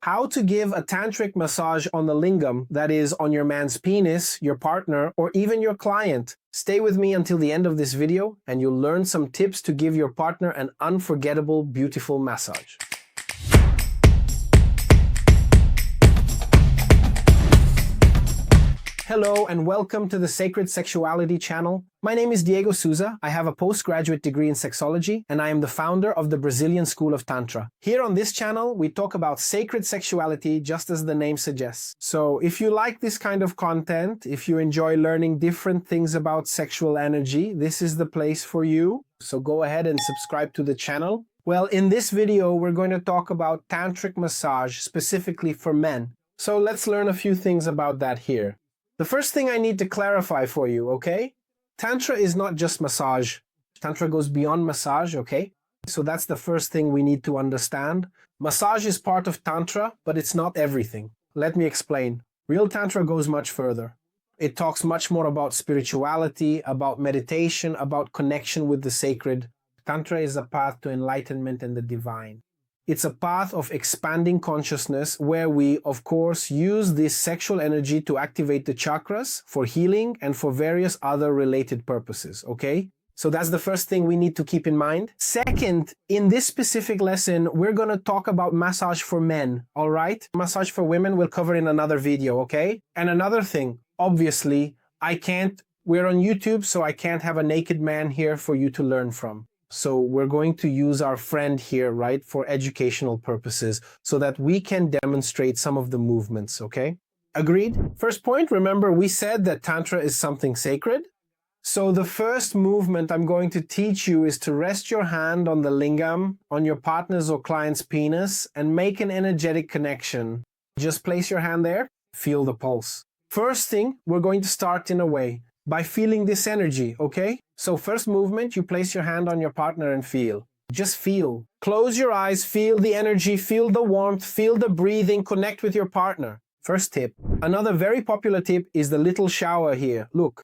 How to give a tantric massage on the lingam, that is, on your man's penis, your partner, or even your client. Stay with me until the end of this video and you'll learn some tips to give your partner an unforgettable, beautiful massage. Hello and welcome to the Sacred Sexuality channel. My name is Diego Souza. I have a postgraduate degree in sexology and I am the founder of the Brazilian School of Tantra. Here on this channel, we talk about sacred sexuality just as the name suggests. So if you like this kind of content, if you enjoy learning different things about sexual energy, this is the place for you. So go ahead and subscribe to the channel. Well, in this video, we're going to talk about tantric massage specifically for men. So let's learn a few things about that here. The first thing I need to clarify for you, okay? Tantra is not just massage. Tantra goes beyond massage, okay? So that's the first thing we need to understand. Massage is part of Tantra, but it's not everything. Let me explain. Real Tantra goes much further. It talks much more about spirituality, about meditation, about connection with the sacred. Tantra is a path to enlightenment and the divine. It's a path of expanding consciousness where we, of course, use this sexual energy to activate the chakras for healing and for various other related purposes, okay? So that's the first thing we need to keep in mind. Second, in this specific lesson, we're going to talk about massage for men, all right? Massage for women we'll cover in another video, okay? And another thing, obviously, we're on YouTube, so I can't have a naked man here for you to learn from. So we're going to use our friend here, right, for educational purposes so that we can demonstrate some of the movements, okay? Agreed? First point, remember we said that Tantra is something sacred. So the first movement I'm going to teach you is to rest your hand on the lingam, on your partner's or client's penis, and make an energetic connection. Just place your hand there, feel the pulse. First thing, we're going to start in a way. By feeling this energy, okay? So first movement, you place your hand on your partner and feel. Just feel. Close your eyes, feel the energy, feel the warmth, feel the breathing, connect with your partner. First tip. Another very popular tip is the little shower here. Look.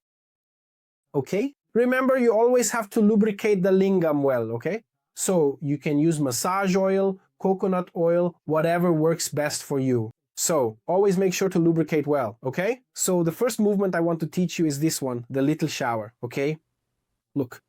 Okay? Remember, you always have to lubricate the lingam well, okay? So you can use massage oil, coconut oil, whatever works best for you. So, always make sure to lubricate well, okay? So, the first movement I want to teach you is this one, the little shower, okay? Look.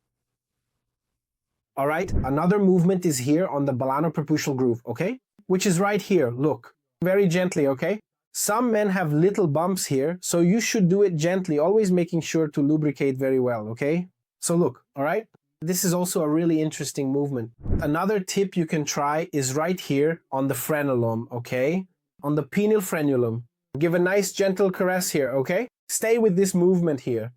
Alright, another movement is here on the balano-prepucial groove, okay? Which is right here, look. Very gently, okay? Some men have little bumps here, so you should do it gently, always making sure to lubricate very well, okay? So look, alright? This is also a really interesting movement. Another tip you can try is right here on the frenulum, okay? On the penile frenulum. Give a nice gentle caress here, okay? Stay with this movement here.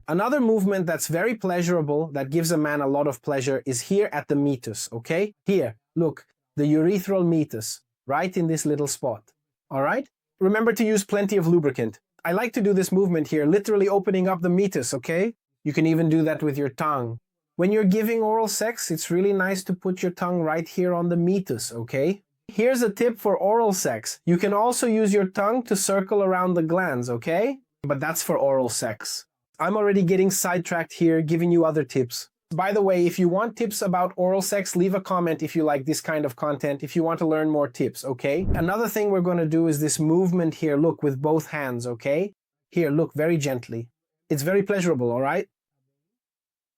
Another movement that's very pleasurable, that gives a man a lot of pleasure, is here at the meatus, okay? Here, look, the urethral meatus, right in this little spot, all right? Remember to use plenty of lubricant. I like to do this movement here, literally opening up the meatus, okay? You can even do that with your tongue. When you're giving oral sex, it's really nice to put your tongue right here on the meatus, okay? Here's a tip for oral sex. You can also use your tongue to circle around the glands, okay? But that's for oral sex. I'm already getting sidetracked here, giving you other tips. By the way, if you want tips about oral sex, leave a comment if you like this kind of content, if you want to learn more tips, okay? Another thing we're going to do is this movement here, look, with both hands, okay? Here, look, very gently. It's very pleasurable, all right?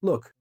Look.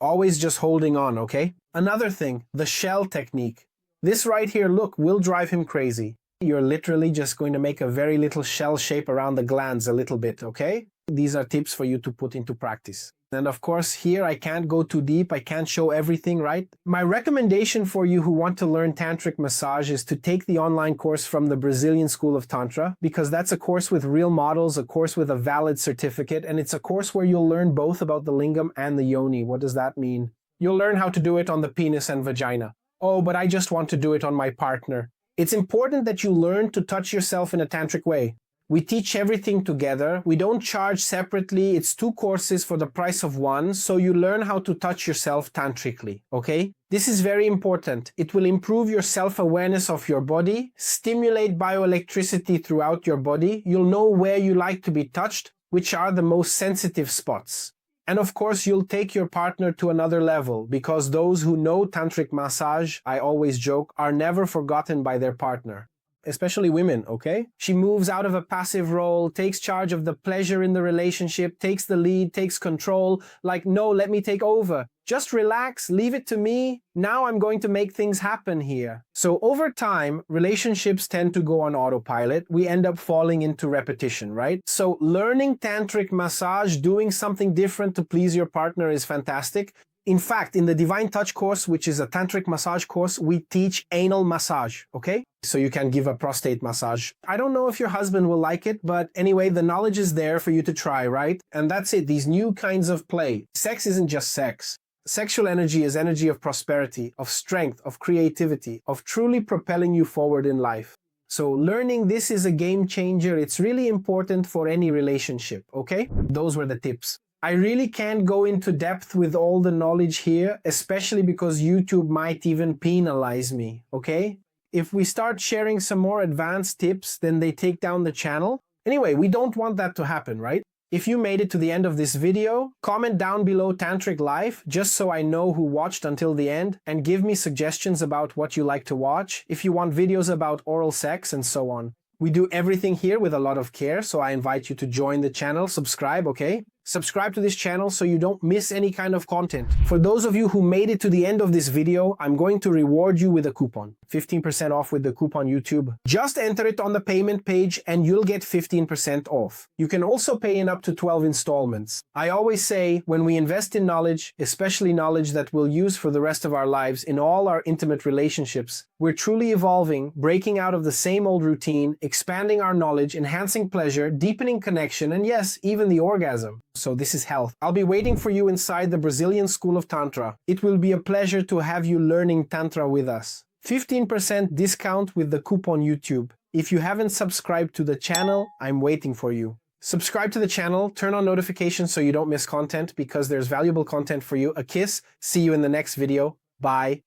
Always just holding on, okay? Another thing, the shell technique. This right here, look, will drive him crazy. You're literally just going to make a very little shell shape around the glands a little bit, okay? These are tips for you to put into practice. And of course, here I can't go too deep, I can't show everything, right? My recommendation for you who want to learn tantric massage is to take the online course from the Brazilian School of Tantra, because that's a course with real models, a course with a valid certificate, and it's a course where you'll learn both about the lingam and the yoni. What does that mean? You'll learn how to do it on the penis and vagina. Oh, but I just want to do it on my partner. It's important that you learn to touch yourself in a tantric way. We teach everything together. We don't charge separately. It's 2 courses for the price of 1, so you learn how to touch yourself tantrically, okay? This is very important. It will improve your self-awareness of your body, stimulate bioelectricity throughout your body. You'll know where you like to be touched, which are the most sensitive spots. And of course, you'll take your partner to another level, because those who know tantric massage, I always joke, are never forgotten by their partner. Especially women, okay? She moves out of a passive role, takes charge of the pleasure in the relationship, takes the lead, takes control, like, no, let me take over. Just relax, leave it to me. Now I'm going to make things happen here. So over time, relationships tend to go on autopilot. We end up falling into repetition, right? So learning tantric massage, doing something different to please your partner is fantastic. In fact, in the Divine Touch course, which is a tantric massage course, we teach anal massage, okay? So you can give a prostate massage. I don't know if your husband will like it, but anyway, the knowledge is there for you to try, right? And that's it, these new kinds of play. Sex isn't just sex. Sexual energy is energy of prosperity, of strength, of creativity, of truly propelling you forward in life. So learning this is a game changer. It's really important for any relationship, okay? Those were the tips. I really can't go into depth with all the knowledge here, especially because YouTube might even penalize me, okay? If we start sharing some more advanced tips, then they take down the channel. Anyway, we don't want that to happen, right? If you made it to the end of this video, comment down below Tantric Life, just so I know who watched until the end, and give me suggestions about what you like to watch, if you want videos about oral sex and so on. We do everything here with a lot of care, so I invite you to join the channel, subscribe, okay? Subscribe to this channel so you don't miss any kind of content. For those of you who made it to the end of this video, I'm going to reward you with a coupon. 15% off with the coupon YouTube. Just enter it on the payment page and you'll get 15% off. You can also pay in up to 12 installments. I always say, when we invest in knowledge, especially knowledge that we'll use for the rest of our lives in all our intimate relationships, we're truly evolving, breaking out of the same old routine, expanding our knowledge, enhancing pleasure, deepening connection, and yes, even the orgasm. So this is health. I'll be waiting for you inside the Brazilian School of Tantra. It will be a pleasure to have you learning Tantra with us. 15% discount with the coupon YouTube. If you haven't subscribed to the channel, I'm waiting for you. Subscribe to the channel, turn on notifications so you don't miss content, because there's valuable content for you. A kiss. See you in the next video. Bye.